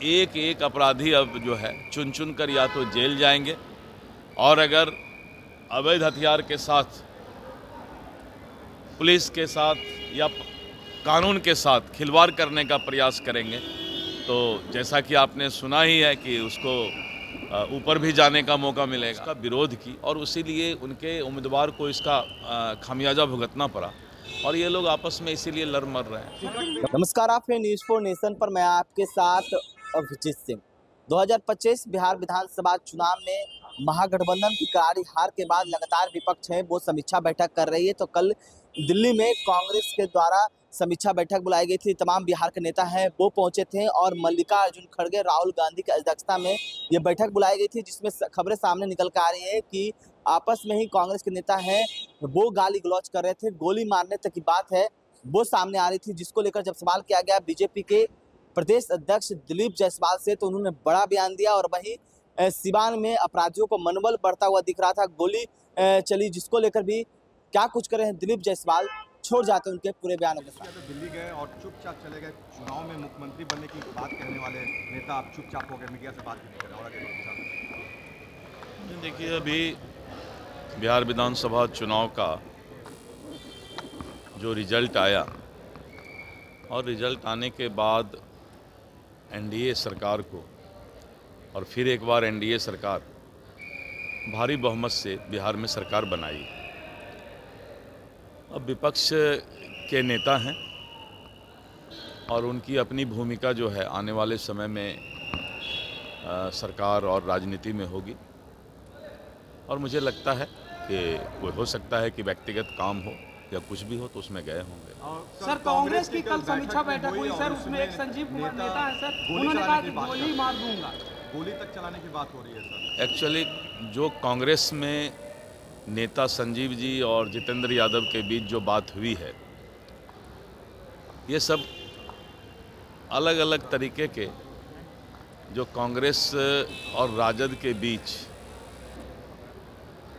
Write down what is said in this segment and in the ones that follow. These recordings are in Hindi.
एक एक अपराधी अब जो है चुन चुन कर या तो जेल जाएंगे और अगर अवैध हथियार के साथ पुलिस के साथ या कानून के साथ खिलवाड़ करने का प्रयास करेंगे तो जैसा कि आपने सुना ही है कि उसको ऊपर भी जाने का मौका मिलेगा। इसका विरोध की और इसीलिए उनके उम्मीदवार को इसका खामियाजा भुगतना पड़ा और ये लोग आपस में इसीलिए लड़ मर रहे हैं। नमस्कार, आप हैं न्यूज़ 4 नेशन पर। मैं आपके साथ अभिजीत सिंह। 2025 बिहार विधानसभा चुनाव में महागठबंधन की करारी हार के बाद लगातार विपक्ष है वो समीक्षा बैठक कर रही है। तो कल दिल्ली में कांग्रेस के द्वारा समीक्षा बैठक बुलाई गई थी। तमाम बिहार के नेता हैं वो पहुंचे थे और मल्लिकार्जुन खड़गे, राहुल गांधी की अध्यक्षता में ये बैठक बुलाई गई थी, जिसमें खबरें सामने निकल कर आ रही है कि आपस में ही कांग्रेस के नेता हैं वो गाली गलौज कर रहे थे, गोली मारने तक की बात है वो सामने आ रही थी। जिसको लेकर जब सवाल किया गया बीजेपी के प्रदेश अध्यक्ष दिलीप जायसवाल से तो उन्होंने बड़ा बयान दिया। और वहीं सिवान में अपराधियों को मनोबल बढ़ता हुआ दिख रहा था, गोली चली, जिसको लेकर भी क्या कुछ करे हैं दिलीप जायसवाल, छोड़ जाते हैं उनके पूरे बयानों के साथ। तो दिल्ली गए और चुपचाप चले गए। चुनाव में मुख्यमंत्री बनने की बात कहने वाले नेता आप चुपचाप हो गए, मीडिया से बात नहीं कर रहे और देखिए, अभी बिहार विधानसभा चुनाव का जो रिजल्ट आया और रिजल्ट आने के बाद एनडीए सरकार को और फिर एक बार एनडीए सरकार भारी बहुमत से बिहार में सरकार बनाई। अब विपक्ष के नेता हैं और उनकी अपनी भूमिका जो है आने वाले समय में सरकार और राजनीति में होगी और मुझे लगता है कि कोई हो सकता है कि व्यक्तिगत काम हो या कुछ भी हो तो उसमें गए होंगे। सर, कांग्रेस की कल समीक्षा बैठक हुई सर, उसमें एक संजीव कुमार नेता है सर, उन्होंने कहा कि गोली मार दूंगा, गोली तक चलाने की बात हो रही है सर। एक्चुअली जो कांग्रेस में नेता संजीव जी और जितेंद्र यादव के बीच जो बात हुई है, ये सब अलग अलग तरीके के जो कांग्रेस और राजद के बीच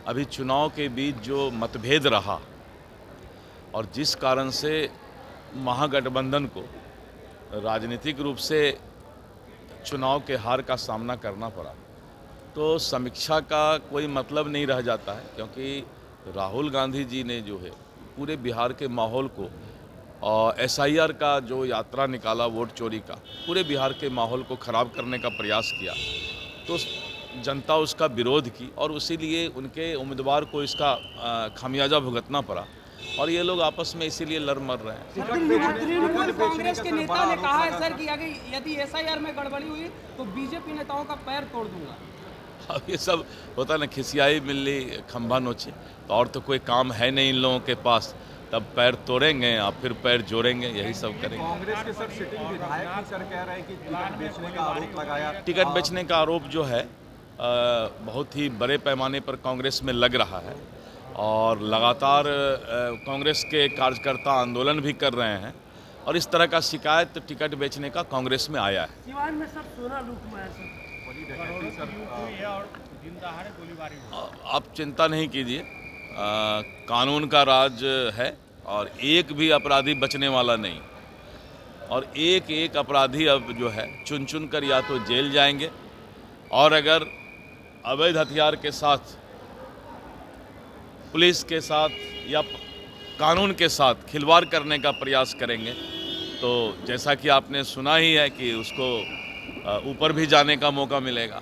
अभी चुनाव के बीच जो मतभेद रहा और जिस कारण से महागठबंधन को राजनीतिक रूप से चुनाव के हार का सामना करना पड़ा, तो समीक्षा का कोई मतलब नहीं रह जाता है, क्योंकि राहुल गांधी जी ने जो है पूरे बिहार के माहौल को और एसआईआर का जो यात्रा निकाला, वोट चोरी का, पूरे बिहार के माहौल को ख़राब करने का प्रयास किया, तो जनता उसका विरोध की और इसीलिए उनके उम्मीदवार को इसका खामियाजा भुगतना पड़ा और ये लोग आपस में इसीलिए लड़ मर रहे हैं। कांग्रेस के नेता ने कहा है सर कि अगर यदि एसआईआर में गड़बड़ी हुई तो बीजेपी नेताओं का पैर तोड़ दूंगा। अब ये सब होता ना, खिसियाई मिली खंभा नोचे, तो और तो कोई काम है नहीं इन लोगों के पास, तब पैर तोड़ेंगे और फिर पैर जोड़ेंगे, यही सब करेंगे। कांग्रेस के सर सिटिंग विधायक भी सर कह रहे हैं कि टिकट बेचने का आरोप लगाया। टिकट बेचने का आरोप जो है बहुत ही बड़े पैमाने पर कांग्रेस में लग रहा है और लगातार कांग्रेस के कार्यकर्ता आंदोलन भी कर रहे हैं और इस तरह का शिकायत टिकट बेचने का कांग्रेस में आया है। सिवान में सब सोना लूट में है आप चिंता नहीं कीजिए, कानून का राज है और एक भी अपराधी बचने वाला नहीं और एक एक अपराधी अब जो है चुन चुन कर या तो जेल जाएंगे और अगर अवैध हथियार के साथ पुलिस के साथ या कानून के साथ खिलवाड़ करने का प्रयास करेंगे तो जैसा कि आपने सुना ही है कि उसको ऊपर भी जाने का मौका मिलेगा।